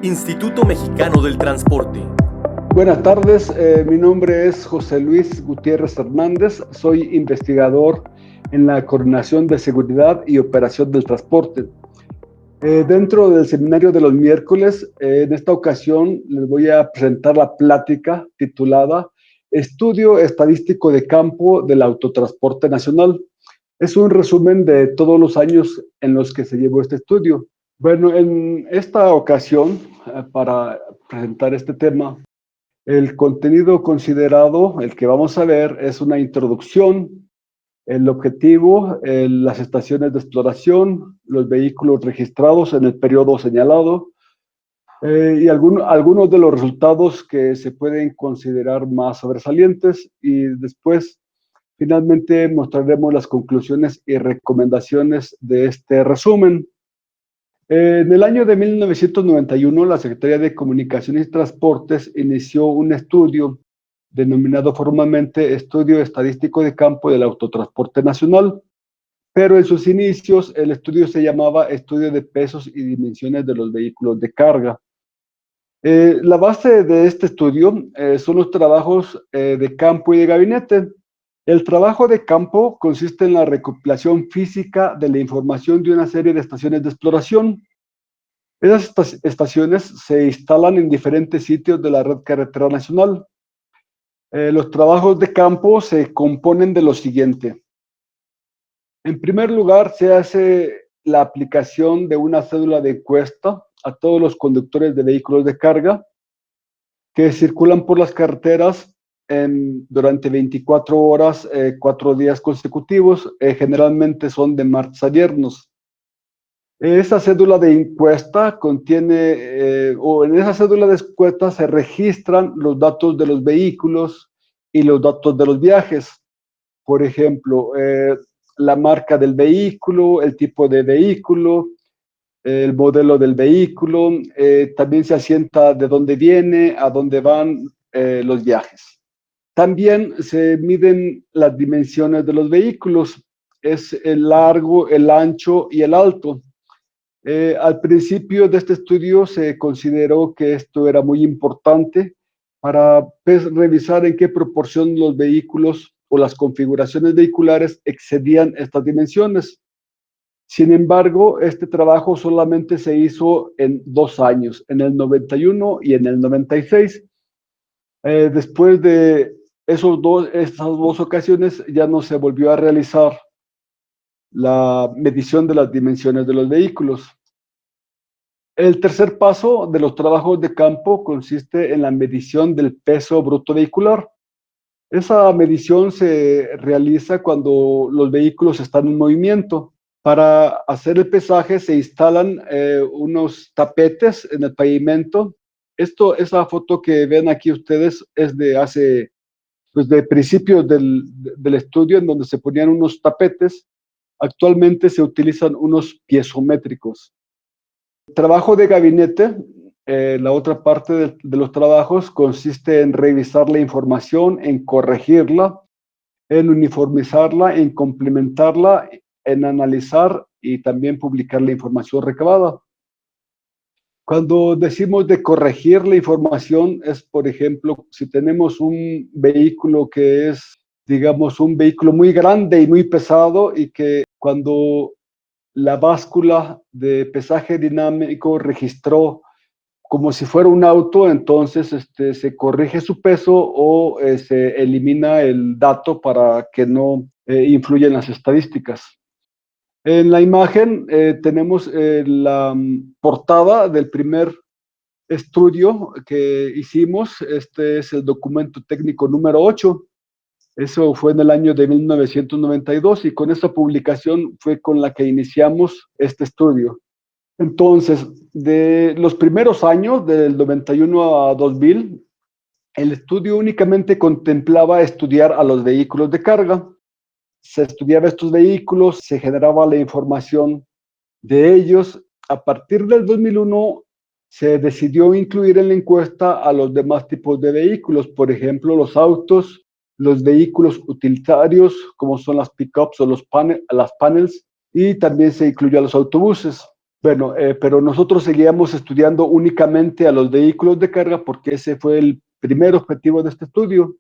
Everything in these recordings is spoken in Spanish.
Instituto Mexicano del Transporte. Buenas tardes, mi nombre es José Luis Gutiérrez Hernández, soy investigador en la Coordinación de Seguridad y Operación del Transporte. Dentro del seminario de los miércoles, en esta ocasión les voy a presentar la plática titulada Estudio Estadístico de Campo del Autotransporte Nacional. Es un resumen de todos los años en los que se llevó este estudio. Bueno, en esta ocasión, para presentar este tema, el contenido considerado, el que vamos a ver, es una introducción, el objetivo, las estaciones de exploración, los vehículos registrados en el periodo señalado y algunos de los resultados que se pueden considerar más sobresalientes, y después finalmente mostraremos las conclusiones y recomendaciones de este resumen. En el año de 1991, la Secretaría de Comunicaciones y Transportes inició un estudio denominado formalmente Estudio Estadístico de Campo del Autotransporte Nacional, pero en sus inicios el estudio se llamaba Estudio de Pesos y Dimensiones de los Vehículos de Carga. La base de este estudio son los trabajos de campo y de gabinete. El trabajo de campo consiste en la recopilación física de la información de una serie de estaciones de exploración. Esas estaciones se instalan en diferentes sitios de la red carretera nacional. Los trabajos de campo se componen de lo siguiente. En primer lugar, se hace la aplicación de una cédula de encuesta a todos los conductores de vehículos de carga que circulan por las carreteras durante 24 horas, 4 días consecutivos. Generalmente son de martes a viernes. Esa cédula de encuesta contiene, o en esa cédula de encuesta se registran los datos de los vehículos y los datos de los viajes. Por ejemplo, la marca del vehículo, el tipo de vehículo, el modelo del vehículo, también se asienta de dónde viene, a dónde van los viajes. También se miden las dimensiones de los vehículos, es el largo, el ancho y el alto. Al principio de este estudio se consideró que esto era muy importante para revisar en qué proporción los vehículos o las configuraciones vehiculares excedían estas dimensiones. Sin embargo, este trabajo solamente se hizo en 2 años, en el 91 y en el 96. Después de estas dos ocasiones ya no se volvió a realizar la medición de las dimensiones de los vehículos. El tercer paso de los trabajos de campo consiste en la medición del peso bruto vehicular. Esa medición se realiza cuando los vehículos están en movimiento. Para hacer el pesaje se instalan unos tapetes en el pavimento. Esa foto que ven aquí ustedes es de principios del estudio, en donde se ponían unos tapetes. Actualmente se utilizan unos piezométricos. El trabajo de gabinete, la otra parte de los trabajos, consiste en revisar la información, en corregirla, en uniformizarla, en complementarla, en analizar y también publicar la información recabada. Cuando decimos de corregir la información, es, por ejemplo, si tenemos un vehículo que es, digamos, un vehículo muy grande y muy pesado, y que cuando la báscula de pesaje dinámico registró como si fuera un auto, entonces se corrige su peso o se elimina el dato para que no influya en las estadísticas. En la imagen tenemos la portada del primer estudio que hicimos. Este es el documento técnico número 8. Eso fue en el año de 1992, y con esta publicación fue con la que iniciamos este estudio. Entonces, de los primeros años, del 91 a 2000, el estudio únicamente contemplaba estudiar a los vehículos de carga. Se estudiaba estos vehículos, se generaba la información de ellos. A partir del 2001 se decidió incluir en la encuesta a los demás tipos de vehículos, por ejemplo, los autos, los vehículos utilitarios, como son las pickups o las panels, y también se incluyó a los autobuses. Bueno, pero nosotros seguíamos estudiando únicamente a los vehículos de carga porque ese fue el primer objetivo de este estudio.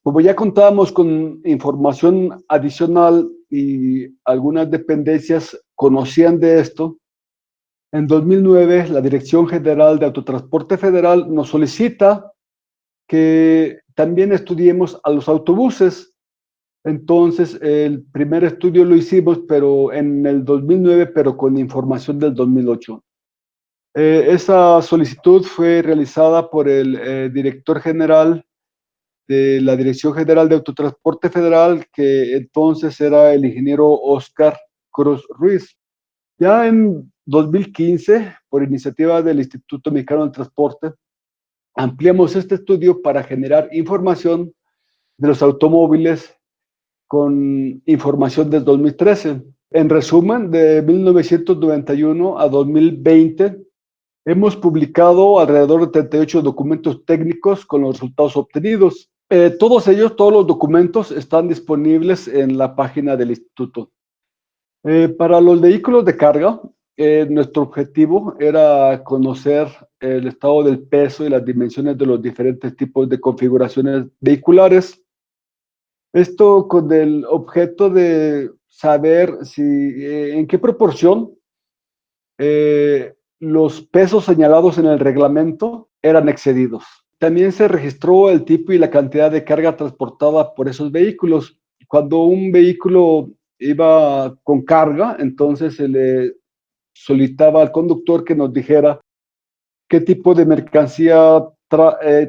Como ya contábamos con información adicional y algunas dependencias conocían de esto, en 2009 la Dirección General de Autotransporte Federal nos solicita que también estudiemos a los autobuses. Entonces, el primer estudio lo hicimos, pero en el 2009, pero con información del 2008. Esa solicitud fue realizada por el director general de la Dirección General de Autotransporte Federal, que entonces era el ingeniero Oscar Cruz Ruiz. Ya en 2015, por iniciativa del Instituto Mexicano del Transporte, ampliamos este estudio para generar información de los automóviles con información del 2013. En resumen, de 1991 a 2020, hemos publicado alrededor de 38 documentos técnicos con los resultados obtenidos. Todos los documentos están disponibles en la página del instituto. Para los vehículos de carga, nuestro objetivo era conocer el estado del peso y las dimensiones de los diferentes tipos de configuraciones vehiculares. Esto con el objeto de saber en qué proporción los pesos señalados en el reglamento eran excedidos. También se registró el tipo y la cantidad de carga transportada por esos vehículos. Cuando un vehículo iba con carga, entonces se le solicitaba al conductor que nos dijera qué tipo de mercancía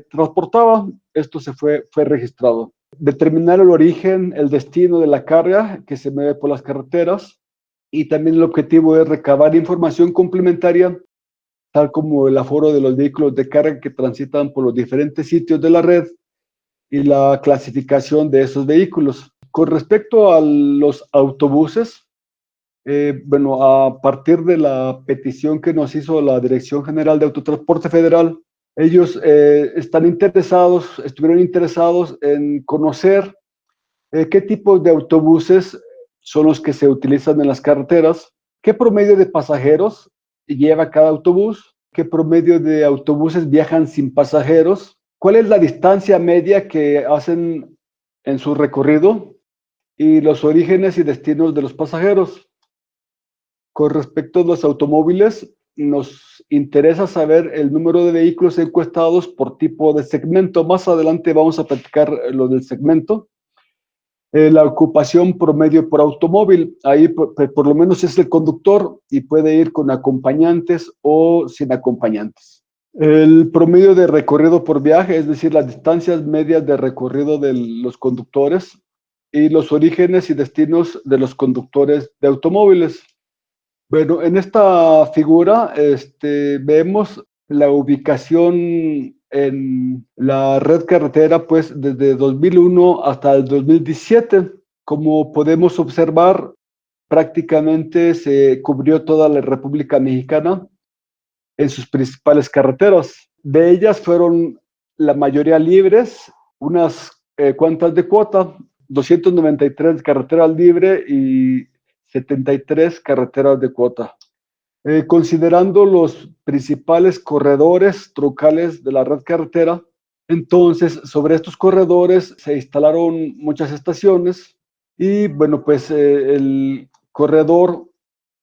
transportaba. Esto fue registrado. Determinar el origen, el destino de la carga que se mueve por las carreteras, y también el objetivo es recabar información complementaria, tal como el aforo de los vehículos de carga que transitan por los diferentes sitios de la red y la clasificación de esos vehículos. Con respecto a los autobuses, bueno, a partir de la petición que nos hizo la Dirección General de Autotransporte Federal, ellos estuvieron interesados en conocer qué tipos de autobuses son los que se utilizan en las carreteras, qué promedio de pasajeros lleva cada autobús, qué promedio de autobuses viajan sin pasajeros, cuál es la distancia media que hacen en su recorrido y los orígenes y destinos de los pasajeros. Con respecto a los automóviles, nos interesa saber el número de vehículos encuestados por tipo de segmento. Más adelante vamos a platicar lo del segmento. La ocupación promedio por automóvil, ahí por lo menos es el conductor y puede ir con acompañantes o sin acompañantes. El promedio de recorrido por viaje, es decir, las distancias medias de recorrido de los conductores y los orígenes y destinos de los conductores de automóviles. Bueno, en esta figura vemos la ubicación en la red carretera, pues desde 2001 hasta el 2017. Como podemos observar, prácticamente se cubrió toda la República Mexicana en sus principales carreteras. De ellas fueron la mayoría libres, unas cuantas de cuota, 293 carreteras libres y 73 carreteras de cuota. Considerando los principales corredores troncales de la red carretera, entonces sobre estos corredores se instalaron muchas estaciones y bueno, pues el corredor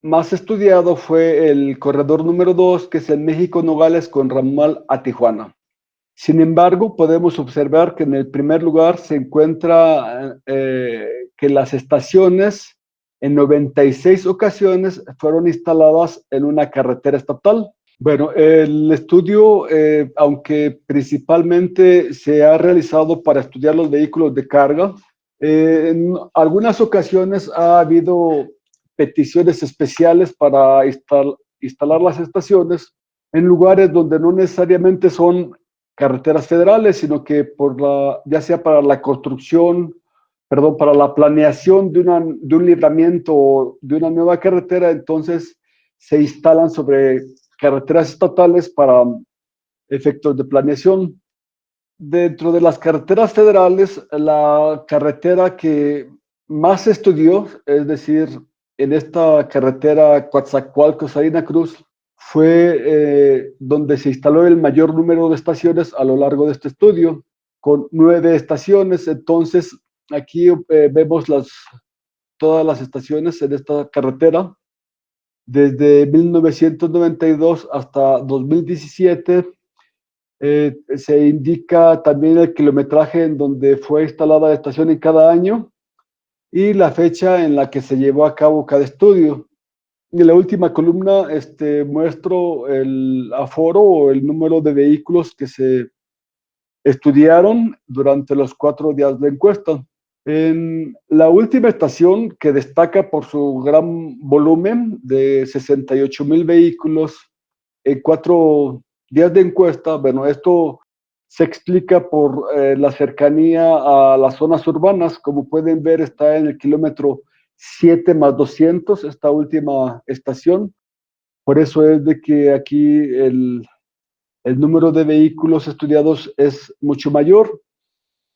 más estudiado fue el corredor número 2, que es el México-Nogales con ramal a Tijuana. Sin embargo, podemos observar que en el primer lugar se encuentra que las estaciones en 96 ocasiones fueron instaladas en una carretera estatal. Bueno, el estudio, aunque principalmente se ha realizado para estudiar los vehículos de carga, en algunas ocasiones ha habido peticiones especiales para instalar las estaciones en lugares donde no necesariamente son carreteras federales, sino que ya sea para la construcción, perdón, para la planeación de un libramiento o de una nueva carretera, entonces se instalan sobre carreteras estatales para efectos de planeación. Dentro de las carreteras federales, la carretera que más se estudió, es decir, en esta carretera Coatzacoalcos-Salina Cruz fue donde se instaló el mayor número de estaciones a lo largo de este estudio, con 9 estaciones. Entonces, aquí vemos todas las estaciones en esta carretera. Desde 1992 hasta 2017 se indica también el kilometraje en donde fue instalada la estación en cada año y la fecha en la que se llevó a cabo cada estudio. En la última columna muestro el aforo o el número de vehículos que se estudiaron durante los 4 días de encuesta. En la última estación, que destaca por su gran volumen de 68,000 vehículos en 4 días de encuesta, bueno, esto se explica por la cercanía a las zonas urbanas. Como pueden ver, está en el kilómetro 7+200, esta última estación. Por eso es de que aquí el número de vehículos estudiados es mucho mayor.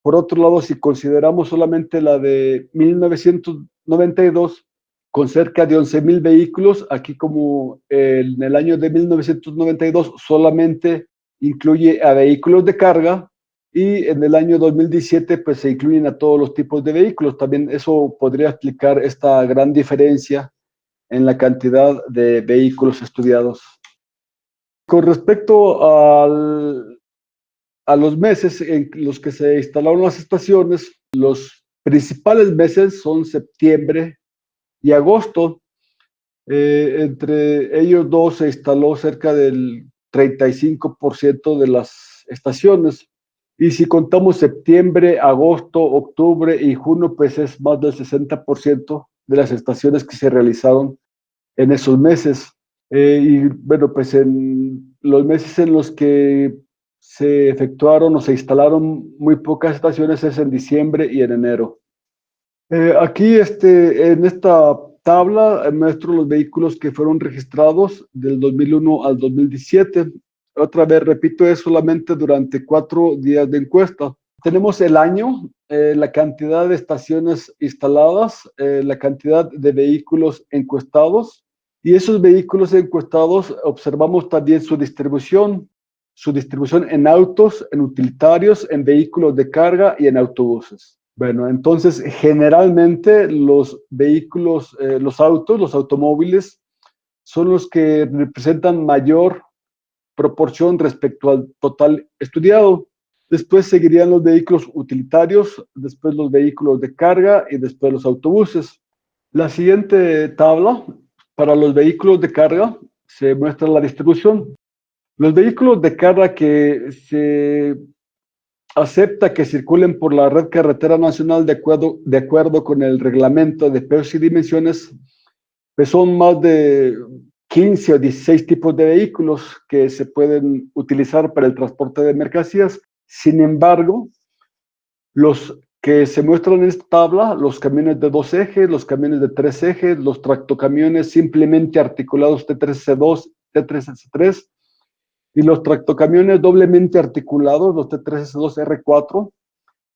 Por otro lado, si consideramos solamente la de 1992, con cerca de 11,000 vehículos, aquí como en el año de 1992 solamente incluye a vehículos de carga, y en el año 2017 pues se incluyen a todos los tipos de vehículos. También eso podría explicar esta gran diferencia en la cantidad de vehículos estudiados. Con respecto a los meses en los que se instalaron las estaciones, los principales meses son septiembre y agosto. Entre ellos dos se instaló cerca del 35% de las estaciones. Y si contamos septiembre, agosto, octubre y junio, pues es más del 60% de las estaciones que se realizaron en esos meses. Y bueno, pues en los meses en los que se efectuaron o se instalaron muy pocas estaciones es en diciembre y en enero. Aquí en esta tabla muestro los vehículos que fueron registrados del 2001 al 2017. Otra vez repito, es solamente durante 4 días de encuesta. Tenemos el año, la cantidad de estaciones instaladas, la cantidad de vehículos encuestados, y esos vehículos encuestados observamos también su distribución en autos, en utilitarios, en vehículos de carga y en autobuses. Bueno, entonces generalmente los vehículos, los automóviles, son los que representan mayor proporción respecto al total estudiado. Después seguirían los vehículos utilitarios, después los vehículos de carga y después los autobuses. La siguiente tabla, para los vehículos de carga, se muestra la distribución. Los vehículos de carga que se acepta que circulen por la red carretera nacional de acuerdo con el reglamento de pesos y dimensiones, pues son más de 15 o 16 tipos de vehículos que se pueden utilizar para el transporte de mercancías. Sin embargo, los que se muestran en esta tabla, los camiones de 2 ejes, los camiones de 3 ejes, los tractocamiones simplemente articulados T3S2, T3S3, y los tractocamiones doblemente articulados, los T3S2R4.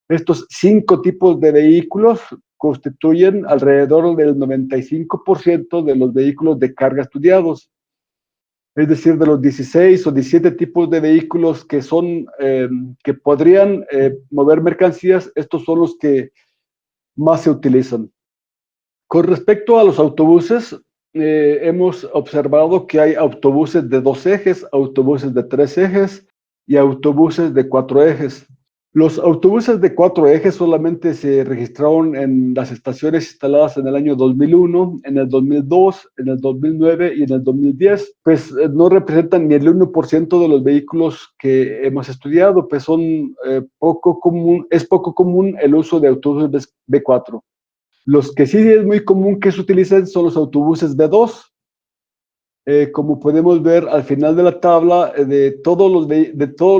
Estos 5 tipos de vehículos constituyen alrededor del 95% de los vehículos de carga estudiados. Es decir, de los 16 o 17 tipos de vehículos que podrían mover mercancías, estos son los que más se utilizan. Con respecto a los autobuses, hemos observado que hay autobuses de 2 ejes, autobuses de 3 ejes y autobuses de 4 ejes. Los autobuses de 4 ejes solamente se registraron en las estaciones instaladas en el año 2001, en el 2002, en el 2009 y en el 2010. Pues no representan ni el 1% de los vehículos que hemos estudiado, pues es poco común el uso de autobuses B4. Los que sí es muy común que se utilicen son los autobuses B2. Como podemos ver al final de la tabla, de todos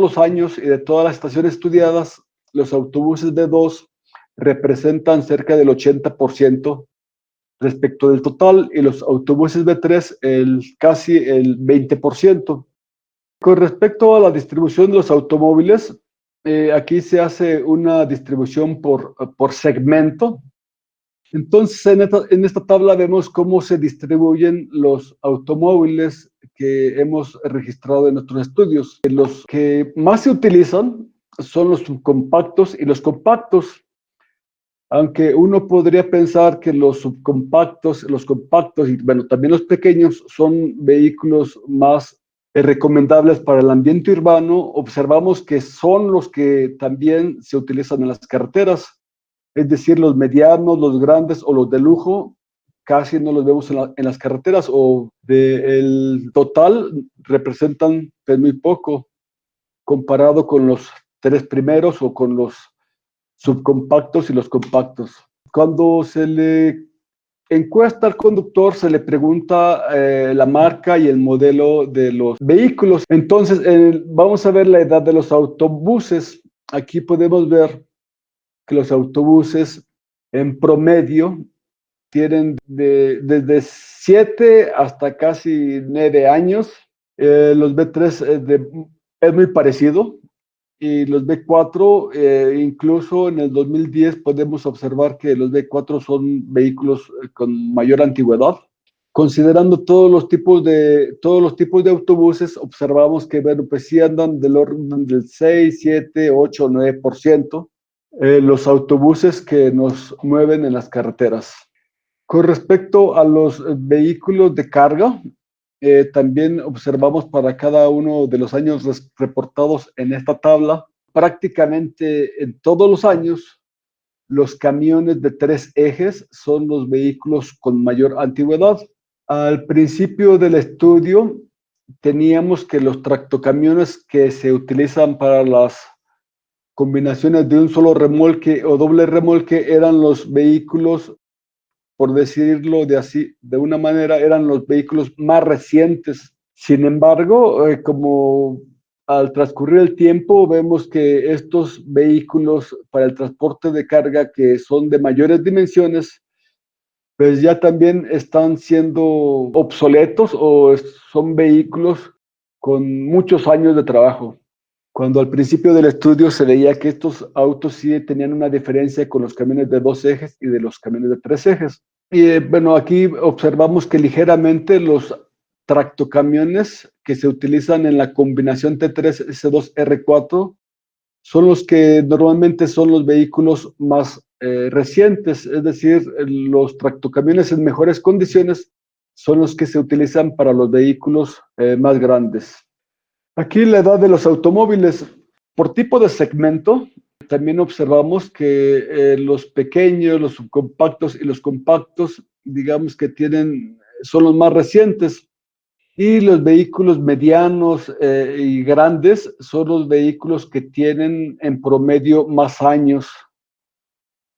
los años y de todas las estaciones estudiadas, los autobuses B2 representan cerca del 80% respecto del total, y los autobuses B3 casi el 20%. Con respecto a la distribución de los automóviles, aquí se hace una distribución por segmento. Entonces, en esta tabla vemos cómo se distribuyen los automóviles que hemos registrado en nuestros estudios. Los que más se utilizan son los subcompactos y los compactos, aunque uno podría pensar que los subcompactos, los compactos y bueno, también los pequeños son vehículos más recomendables para el ambiente urbano. Observamos que son los que también se utilizan en las carreteras. Es decir, los medianos, los grandes o los de lujo, casi no los vemos en las carreteras o del total representan pues, muy poco comparado con los tres primeros o con los subcompactos y los compactos. Cuando se le encuesta al conductor, se le pregunta la marca y el modelo de los vehículos. Entonces, vamos a ver la edad de los autobuses. Aquí podemos ver que los autobuses en promedio tienen desde 7 hasta casi 9 años. Los B3 es muy parecido y los B4, incluso en el 2010 podemos observar que los B4 son vehículos con mayor antigüedad. Considerando todos los tipos de autobuses, observamos que, bueno, pues sí andan del orden del 6, 7, 8, 9%. Los autobuses que nos mueven en las carreteras. Con respecto a los vehículos de carga, también observamos para cada uno de los años reportados en esta tabla, prácticamente en todos los años, los camiones de 3 ejes son los vehículos con mayor antigüedad. Al principio del estudio, teníamos que los tractocamiones que se utilizan para las combinaciones de un solo remolque o doble remolque eran los vehículos, por decirlo de una manera, eran los vehículos más recientes. Sin embargo, como al transcurrir el tiempo vemos que estos vehículos para el transporte de carga que son de mayores dimensiones, pues ya también están siendo obsoletos o son vehículos con muchos años de trabajo. Cuando al principio del estudio se veía que estos autos sí tenían una diferencia con los camiones de 2 ejes y de los camiones de 3 ejes. Y bueno, aquí observamos que ligeramente los tractocamiones que se utilizan en la combinación T3S2R4 son los que normalmente son los vehículos más recientes, es decir, los tractocamiones en mejores condiciones son los que se utilizan para los vehículos más grandes. Aquí la edad de los automóviles. Por tipo de segmento, también observamos que los pequeños, los subcompactos y los compactos, digamos que son los más recientes. Y los vehículos medianos y grandes son los vehículos que tienen en promedio más años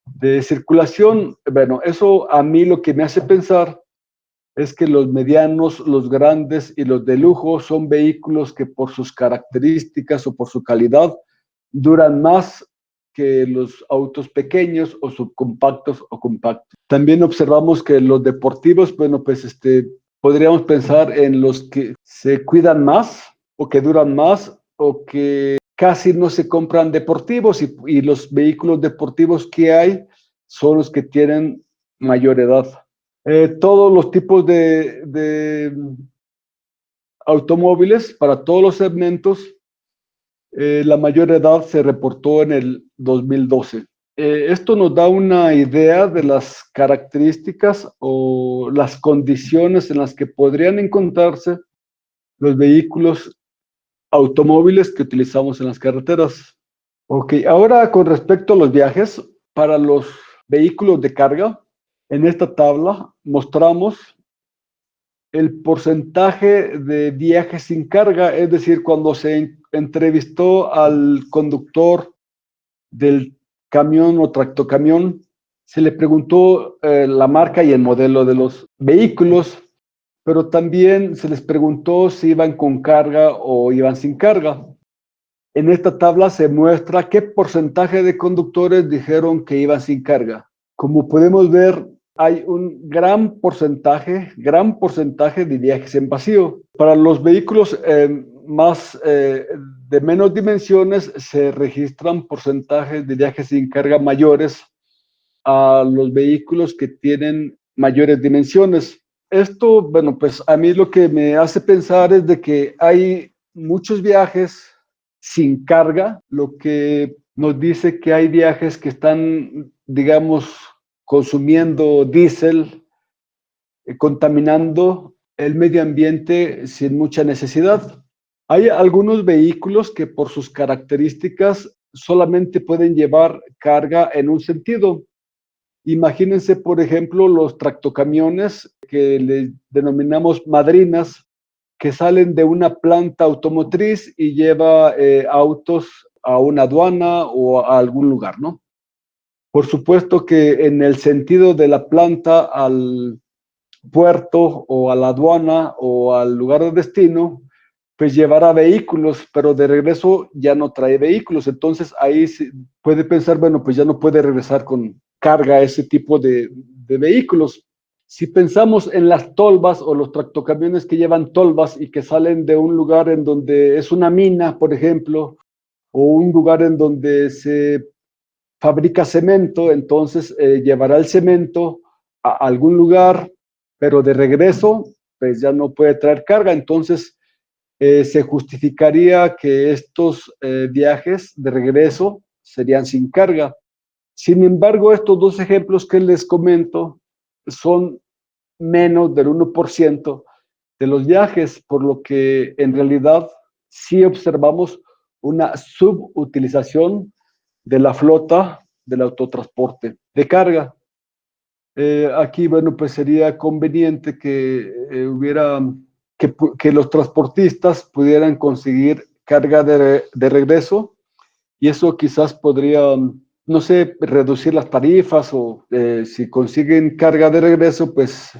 de circulación. Bueno, eso a mí lo que me hace pensar es que los medianos, los grandes y los de lujo son vehículos que por sus características o por su calidad duran más que los autos pequeños o subcompactos o compactos. También observamos que los deportivos, bueno, pues podríamos pensar en los que se cuidan más o que duran más o que casi no se compran deportivos y los vehículos deportivos que hay son los que tienen mayor edad. Todos los tipos de automóviles para todos los segmentos, la mayor edad se reportó en el 2012. Esto nos da una idea de las características o las condiciones en las que podrían encontrarse los vehículos automóviles que utilizamos en las carreteras. Ok, ahora con respecto a los viajes, para los vehículos de carga, en esta tabla mostramos el porcentaje de viajes sin carga, es decir, cuando se entrevistó al conductor del camión o tractocamión, se le preguntó la marca y el modelo de los vehículos, pero también se les preguntó si iban con carga o iban sin carga. En esta tabla se muestra qué porcentaje de conductores dijeron que iban sin carga. Como podemos ver, hay un gran porcentaje de viajes en vacío. Para los vehículos de menos dimensiones se registran porcentajes de viajes sin carga mayores a los vehículos que tienen mayores dimensiones. Esto, bueno, pues a mí lo que me hace pensar es de que hay muchos viajes sin carga, lo que nos dice que hay viajes que están, digamos, consumiendo diésel, contaminando el medio ambiente sin mucha necesidad. Hay algunos vehículos que por sus características solamente pueden llevar carga en un sentido. Imagínense, por ejemplo, los tractocamiones que le denominamos madrinas, que salen de una planta automotriz y lleva autos a una aduana o a algún lugar, ¿no? Por supuesto que en el sentido de la planta al puerto o a la aduana o al lugar de destino, pues llevará vehículos, pero de regreso ya no trae vehículos. Entonces ahí se puede pensar, bueno, pues ya no puede regresar con carga ese tipo de vehículos. Si pensamos en las tolvas o los tractocamiones que llevan tolvas y que salen de un lugar en donde es una mina, por ejemplo, o un lugar en donde se fabrica cemento, entonces llevará el cemento a algún lugar, pero de regreso, pues ya no puede traer carga. Entonces, se justificaría que estos viajes de regreso serían sin carga. Sin embargo, estos dos ejemplos que les comento son menos del 1% de los viajes, por lo que en realidad sí observamos una subutilización de la flota del autotransporte de carga. Aquí, bueno, pues sería conveniente que que los transportistas pudieran conseguir carga de regreso y eso quizás podría, no sé, reducir las tarifas o si consiguen carga de regreso, pues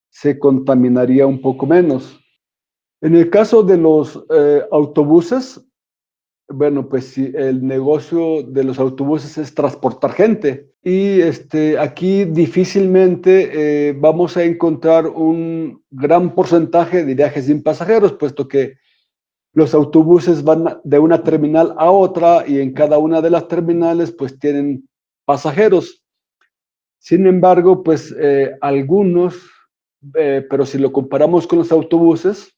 se contaminaría un poco menos. En el caso de los autobuses, bueno, pues sí, el negocio de los autobuses es transportar gente y aquí difícilmente vamos a encontrar un gran porcentaje de viajes sin pasajeros, puesto que los autobuses van de una terminal a otra y en cada una de las terminales pues tienen pasajeros. Sin embargo, pues algunos, pero si lo comparamos con los autobuses,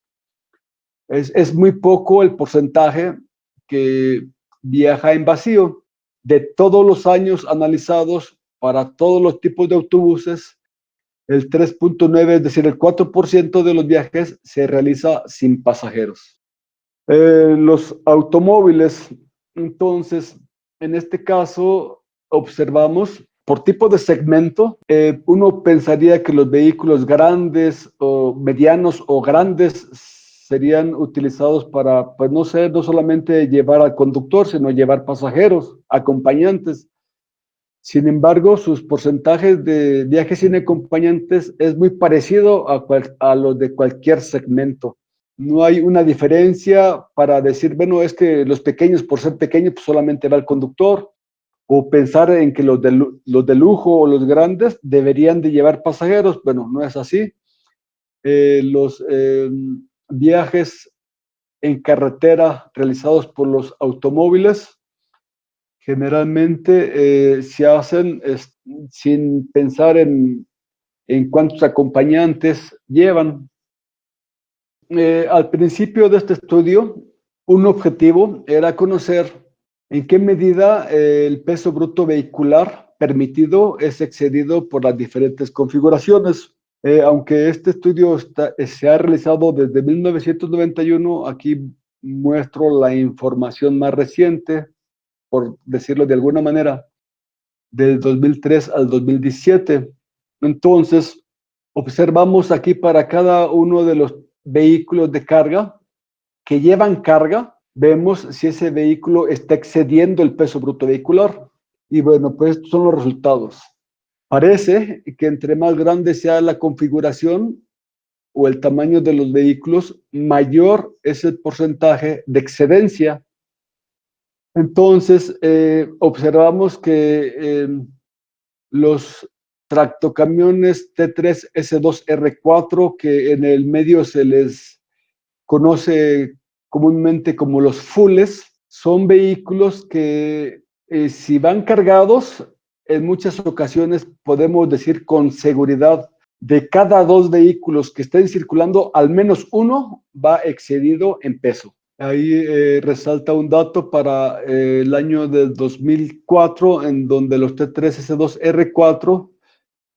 es muy poco el porcentaje que viaja en vacío. De todos los años analizados para todos los tipos de autobuses, el 3.9, es decir, el 4% de los viajes se realiza sin pasajeros. Los automóviles, entonces, en este caso, observamos por tipo de segmento, uno pensaría que los vehículos grandes o medianos o grandes serían utilizados para, pues no sé, no solamente llevar al conductor, sino llevar pasajeros, acompañantes. Sin embargo, sus porcentajes de viajes sin acompañantes es muy parecido a los de cualquier segmento. No hay una diferencia para decir, bueno, es que los pequeños, por ser pequeños, pues solamente va el conductor, o pensar en que los de lujo o los grandes deberían de llevar pasajeros. Bueno, no es así. Los viajes en carretera realizados por los automóviles generalmente se hacen sin pensar en cuántos acompañantes llevan. Al principio de este estudio, un objetivo era conocer en qué medida el peso bruto vehicular permitido es excedido por las diferentes configuraciones. Aunque este estudio se ha realizado desde 1991, aquí muestro la información más reciente, por decirlo de alguna manera, del 2003 al 2017. Entonces, observamos aquí para cada uno de los vehículos de carga que llevan carga, vemos si ese vehículo está excediendo el peso bruto vehicular. Y bueno, pues estos son los resultados. Parece que entre más grande sea la configuración o el tamaño de los vehículos, mayor es el porcentaje de excedencia. Entonces, observamos que los tractocamiones T3S2R4, que en el medio se les conoce comúnmente como los fulles, son vehículos que si van cargados en muchas ocasiones podemos decir con seguridad, de cada 2 vehículos que estén circulando, al menos uno va excedido en peso. Ahí resalta un dato para el año del 2004, en donde los T3S2R4,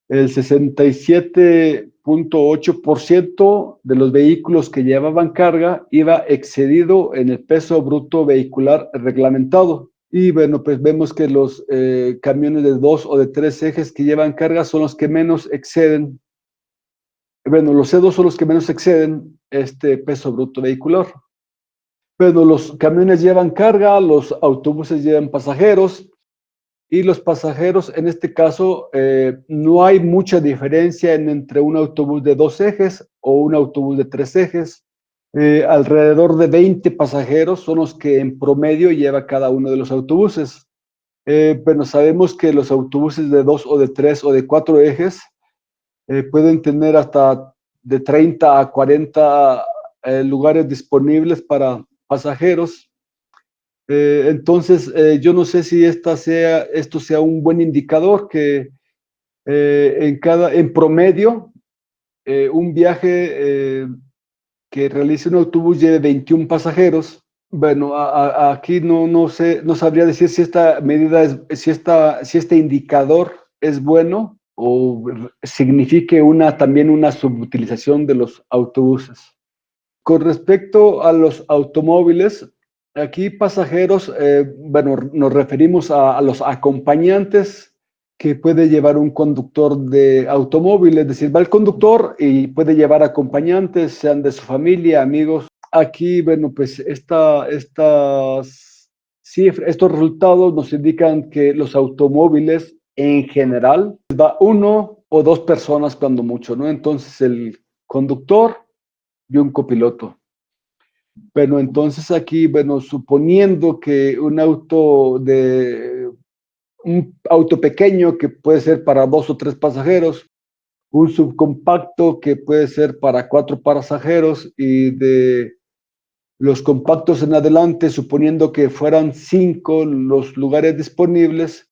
el 67.8% de los vehículos que llevaban carga iba excedido en el peso bruto vehicular reglamentado. Y bueno, pues vemos que los camiones de 2 o de 3 ejes que llevan carga son los que menos exceden. Bueno, los C2 son los que menos exceden este peso bruto vehicular. Bueno, los camiones llevan carga, los autobuses llevan pasajeros, y los pasajeros, en este caso, no hay mucha diferencia entre un autobús de 2 ejes o un autobús de 3 ejes. Alrededor de 20 pasajeros son los que en promedio lleva cada uno de los autobuses. Bueno, sabemos que los autobuses de 2 o de 3 o de 4 ejes pueden tener hasta de 30 a 40 lugares disponibles para pasajeros. Entonces, yo no sé si esto sea un buen indicador que en promedio, un viaje que realice un autobús lleve 21 pasajeros. Bueno, aquí no sé, no sabría decir si esta medida si este indicador es bueno o signifique también una subutilización de los autobuses. Con respecto a los automóviles, aquí pasajeros, bueno, nos referimos a los acompañantes que puede llevar un conductor de automóvil, es decir, va el conductor y puede llevar acompañantes, sean de su familia, amigos. Aquí, bueno, pues estos resultados nos indican que los automóviles en general va uno o dos personas cuando mucho, ¿no? Entonces el conductor y un copiloto. Bueno, entonces aquí, bueno, suponiendo que un auto pequeño que puede ser para 2 o 3 pasajeros, un subcompacto que puede ser para 4 pasajeros, y de los compactos en adelante, suponiendo que fueran 5 los lugares disponibles,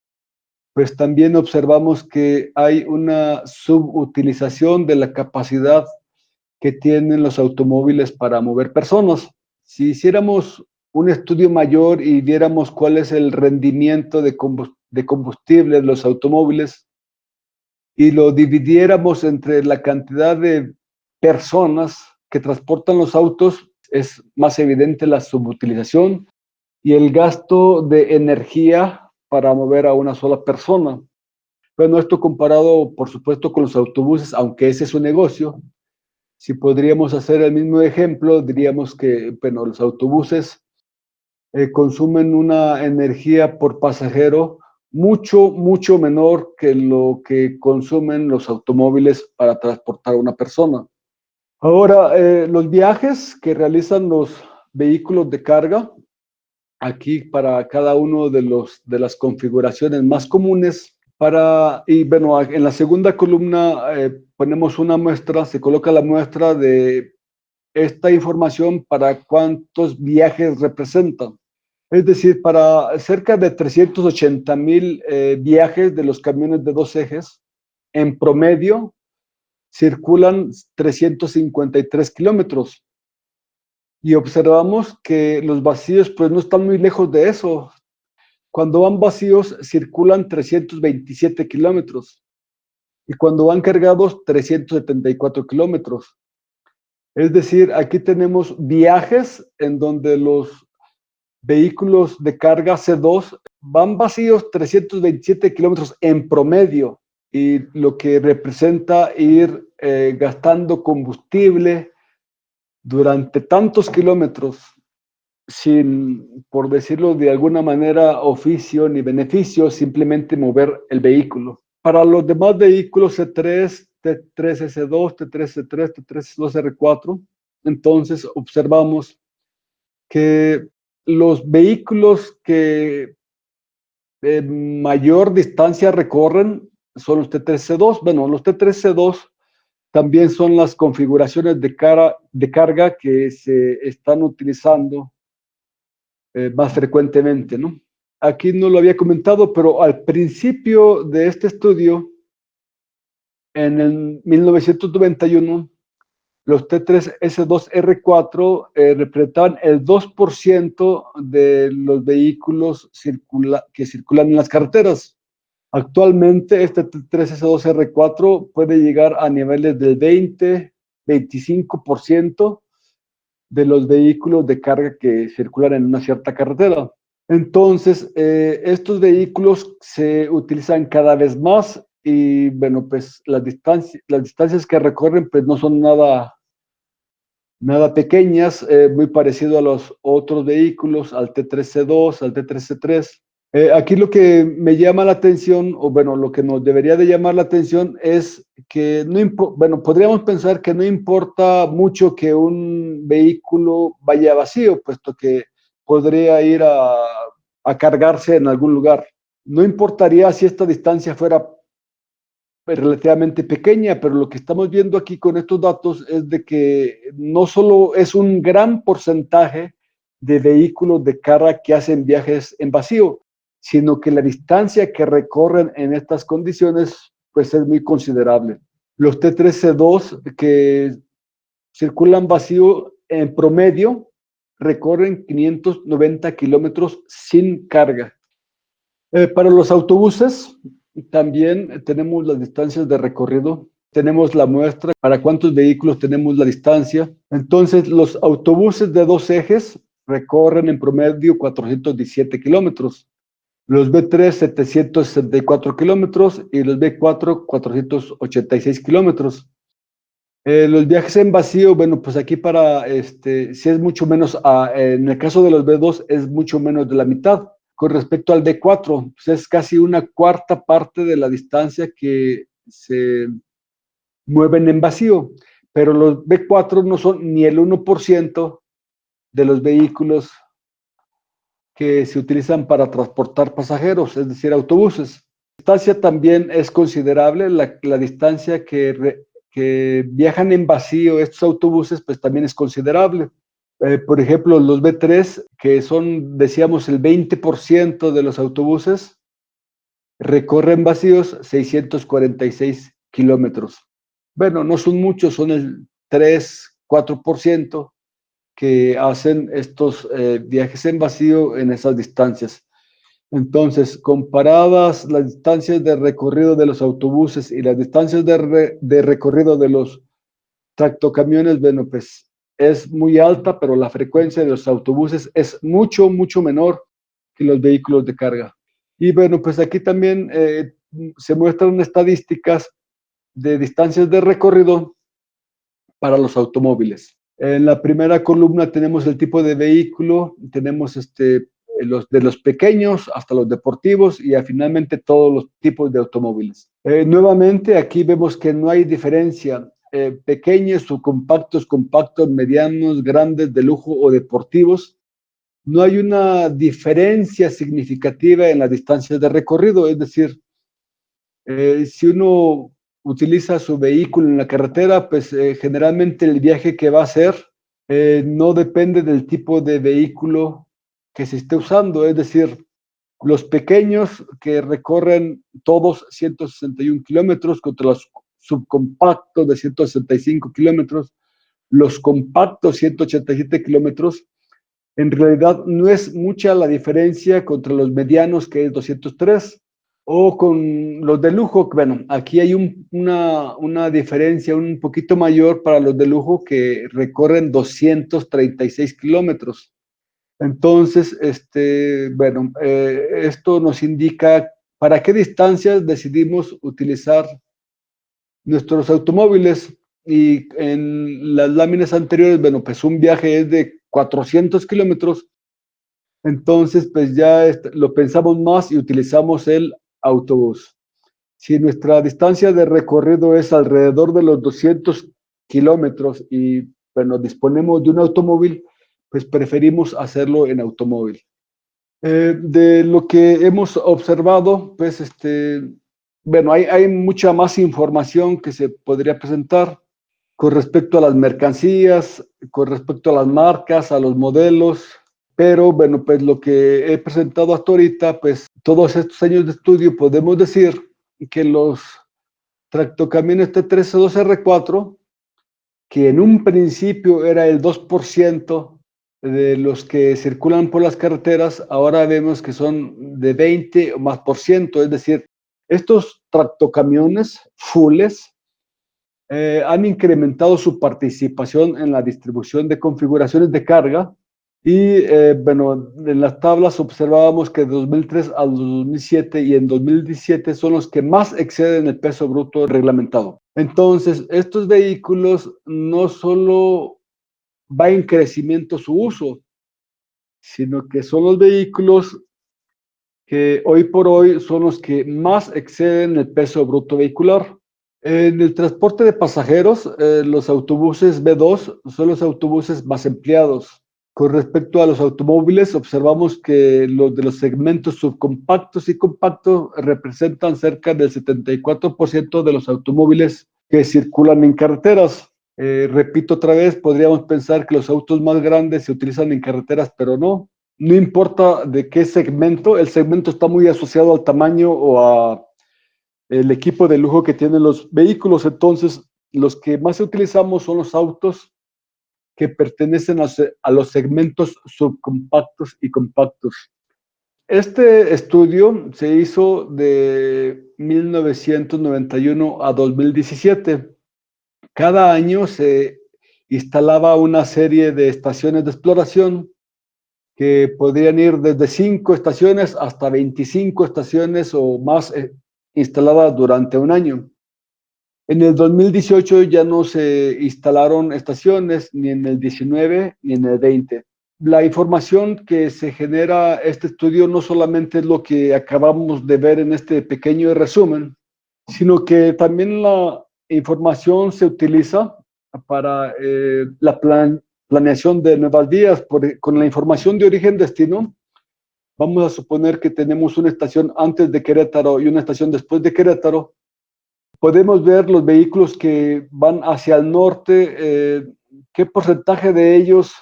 pues también observamos que hay una subutilización de la capacidad que tienen los automóviles para mover personas. Si hiciéramos un estudio mayor y viéramos cuál es el rendimiento de combustible de los automóviles y lo dividiéramos entre la cantidad de personas que transportan los autos, es más evidente la subutilización y el gasto de energía para mover a una sola persona. Bueno, esto comparado, por supuesto, con los autobuses, aunque ese es su negocio. Si podríamos hacer el mismo ejemplo, diríamos que, bueno, los autobuses consumen una energía por pasajero mucho menor que lo que consumen los automóviles para transportar a una persona. Ahora, los viajes que realizan los vehículos de carga, aquí para cada uno de las configuraciones más comunes, y bueno, en la segunda columna ponemos una muestra, se coloca la muestra de esta información para cuántos viajes representan. Es decir, para cerca de 380,000 viajes de los camiones de 2 ejes, en promedio circulan 353 kilómetros. Y observamos que los vacíos pues no están muy lejos de eso. Cuando van vacíos circulan 327 kilómetros y cuando van cargados 374 kilómetros. Es decir, aquí tenemos viajes en donde los vehículos de carga C2 van vacíos 327 kilómetros en promedio, y lo que representa ir gastando combustible durante tantos kilómetros sin, por decirlo de alguna manera, oficio ni beneficio, simplemente mover el vehículo. Para los demás vehículos C3, T3S2, T3S3, T3S2R4, entonces observamos que los vehículos que mayor distancia recorren son los T3C2. Bueno, los T3C2 también son las configuraciones de carga que se están utilizando más frecuentemente, ¿no? aquí no lo había comentado, pero al principio de este estudio, en el 1991, los T3S2R4 representaban el 2% de los vehículos que circulan en las carreteras. Actualmente este T3S2R4 puede llegar a niveles del 20-25% de los vehículos de carga que circulan en una cierta carretera. Entonces, estos vehículos se utilizan cada vez más y, bueno, pues las distancias que recorren pues no son nada pequeñas, muy parecido a los otros vehículos, al T3C2, al T3C3. Aquí lo que me llama la atención, o bueno, lo que nos debería de llamar la atención es que bueno, podríamos pensar que no importa mucho que un vehículo vaya vacío, puesto que podría ir a cargarse en algún lugar. No importaría si esta distancia fuera relativamente pequeña, pero lo que estamos viendo aquí con estos datos es de que no solo es un gran porcentaje de vehículos de carga que hacen viajes en vacío, sino que la distancia que recorren en estas condiciones pues es muy considerable. Los T3C2 que circulan vacío en promedio recorren 590 kilómetros sin carga. Para los autobuses también tenemos las distancias de recorrido, tenemos la muestra para cuántos vehículos tenemos la distancia. Entonces, los autobuses de 2 ejes recorren en promedio 417 kilómetros, los B3 764 kilómetros y los B4 486 kilómetros. Los viajes en vacío, bueno, pues aquí sí es mucho menos, en el caso de los B2 es mucho menos de la mitad. Con respecto al D4, pues es casi una cuarta parte de la distancia que se mueven en vacío, pero los B4 no son ni el 1% de los vehículos que se utilizan para transportar pasajeros, es decir, autobuses. La distancia también es considerable, la distancia que viajan en vacío estos autobuses, pues también es considerable. Por ejemplo, los B3, que son, decíamos, el 20% de los autobuses, recorren vacíos 646 kilómetros. Bueno, no son muchos, son el 3-4% que hacen estos viajes en vacío en esas distancias. Entonces, comparadas las distancias de recorrido de los autobuses y las distancias de recorrido de los tractocamiones, bueno, pues es muy alta, pero la frecuencia de los autobuses es mucho, mucho menor que los vehículos de carga. Y bueno, pues aquí también se muestran estadísticas de distancias de recorrido para los automóviles. En la primera columna tenemos el tipo de vehículo, tenemos de los pequeños hasta los deportivos y finalmente todos los tipos de automóviles. Nuevamente aquí vemos que no hay diferencia, pequeños o compactos, medianos, grandes, de lujo o deportivos. No hay una diferencia significativa en las distancias de recorrido, es decir, si uno utiliza su vehículo en la carretera, pues generalmente el viaje que va a hacer no depende del tipo de vehículo que se esté usando, es decir, los pequeños que recorren todos 161 kilómetros contra los subcompactos de 165 kilómetros, los compactos 187 kilómetros, en realidad no es mucha la diferencia contra los medianos, que es 203, o con los de lujo. Bueno, aquí hay una diferencia un poquito mayor para los de lujo que recorren 236 kilómetros. Entonces, bueno, esto nos indica para qué distancias decidimos utilizar nuestros automóviles. Y en las láminas anteriores, bueno, pues un viaje es de 400 kilómetros, entonces pues ya lo pensamos más y utilizamos el autobús. Si nuestra distancia de recorrido es alrededor de los 200 kilómetros y bueno, disponemos de un automóvil, pues preferimos hacerlo en automóvil. De lo que hemos observado, pues bueno, hay mucha más información que se podría presentar con respecto a las mercancías, con respecto a las marcas, a los modelos, Pero bueno, pues lo que he presentado hasta ahorita, pues todos estos años de estudio, podemos decir que los tractocamiones T13-2R4, que en un principio era el 2% de los que circulan por las carreteras, ahora vemos que son de 20 o más por ciento, es decir, estos tractocamiones fulles han incrementado su participación en la distribución de configuraciones de carga y bueno, en las tablas observábamos que de 2003 al 2007 y en 2017 son los que más exceden el peso bruto reglamentado. Entonces, estos vehículos no solo va en crecimiento su uso, sino que son los vehículos que hoy por hoy son los que más exceden el peso bruto vehicular. En el transporte de pasajeros, los autobuses B2 son los autobuses más empleados. Con respecto a los automóviles, observamos que los de los segmentos subcompactos y compactos representan cerca del 74% de los automóviles que circulan en carreteras. Repito otra vez, podríamos pensar que los autos más grandes se utilizan en carreteras, pero no. No importa de qué segmento, el segmento está muy asociado al tamaño o a el equipo de lujo que tienen los vehículos. Entonces, los que más utilizamos son los autos que pertenecen a los segmentos subcompactos y compactos. Este estudio se hizo de 1991 a 2017. Cada año se instalaba una serie de estaciones de exploración que podrían ir desde 5 estaciones hasta 25 estaciones o más instaladas durante un año. En el 2018 ya no se instalaron estaciones, ni en el 19 ni en el 20. La información que se genera este estudio no solamente es lo que acabamos de ver en este pequeño resumen, sino que también la información se utiliza para la planeación de nuevas vías. Con la información de origen-destino, vamos a suponer que tenemos una estación antes de Querétaro y una estación después de Querétaro. Podemos ver los vehículos que van hacia el norte, qué porcentaje de ellos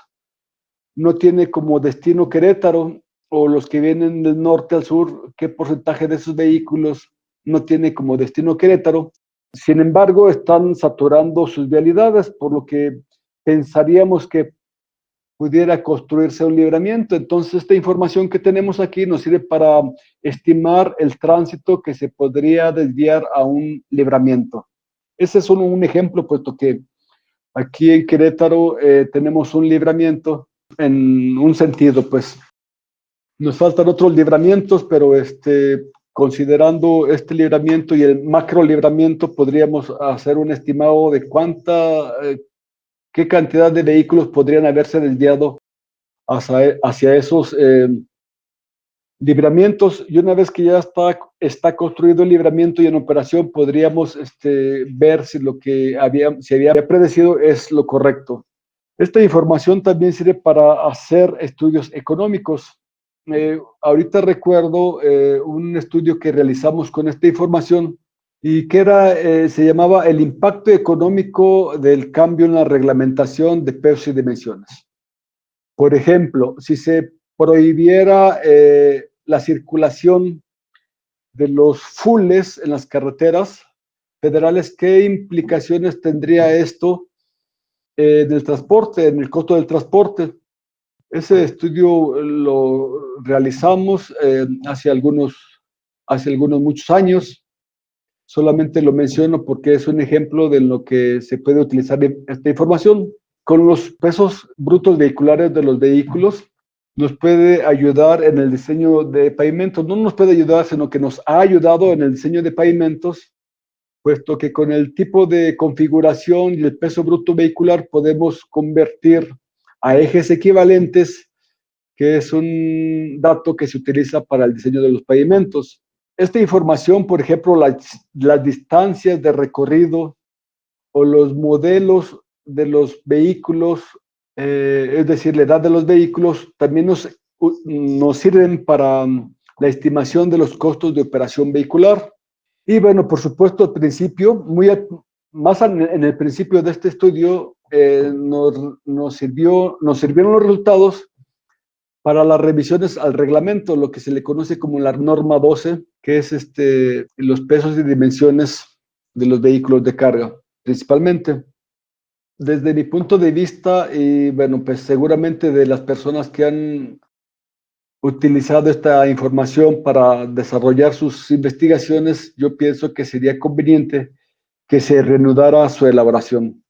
no tiene como destino Querétaro, o los que vienen del norte al sur, qué porcentaje de esos vehículos no tiene como destino Querétaro. Sin embargo, están saturando sus vialidades, por lo que pensaríamos que pudiera construirse un libramiento. Entonces, esta información que tenemos aquí nos sirve para estimar el tránsito que se podría desviar a un libramiento. Ese es solo un ejemplo, puesto que aquí en Querétaro tenemos un libramiento en un sentido, pues nos faltan otros libramientos, pero considerando este libramiento y el macro libramiento, podríamos hacer un estimado de qué cantidad de vehículos podrían haberse desviado hacia esos libramientos. Y una vez que ya está construido el libramiento y en operación, podríamos ver si lo que se había predecido es lo correcto. Esta información también sirve para hacer estudios económicos. Ahorita recuerdo un estudio que realizamos con esta información y que se llamaba el impacto económico del cambio en la reglamentación de pesos y dimensiones. Por ejemplo, si se prohibiera la circulación de los fulles en las carreteras federales, ¿qué implicaciones tendría esto del transporte, en el costo del transporte? Ese estudio lo realizamos hace muchos años. Solamente lo menciono porque es un ejemplo de lo que se puede utilizar esta información. Con los pesos brutos vehiculares de los vehículos, nos puede ayudar en el diseño de pavimentos. No nos puede ayudar, sino que nos ha ayudado en el diseño de pavimentos, puesto que con el tipo de configuración y el peso bruto vehicular podemos convertir a ejes equivalentes, que es un dato que se utiliza para el diseño de los pavimentos. Esta información, por ejemplo, las distancias de recorrido o los modelos de los vehículos, es decir, la edad de los vehículos, también nos sirven para la estimación de los costos de operación vehicular. Y bueno, por supuesto, al principio, más en el principio de este estudio, nos sirvieron los resultados para las revisiones al reglamento, lo que se le conoce como la norma 12, que es los pesos y dimensiones de los vehículos de carga, principalmente. Desde mi punto de vista, y bueno, pues seguramente de las personas que han utilizado esta información para desarrollar sus investigaciones, yo pienso que sería conveniente que se reanudara su elaboración.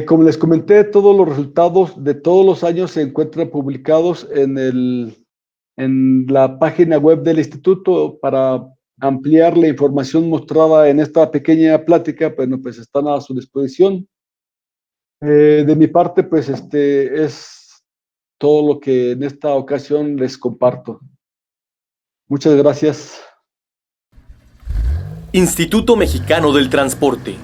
Como les comenté, todos los resultados de todos los años se encuentran publicados en la página web del instituto. Para ampliar la información mostrada en esta pequeña plática, bueno, pues están a su disposición. De mi parte, pues es todo lo que en esta ocasión les comparto. Muchas gracias. Instituto Mexicano del Transporte.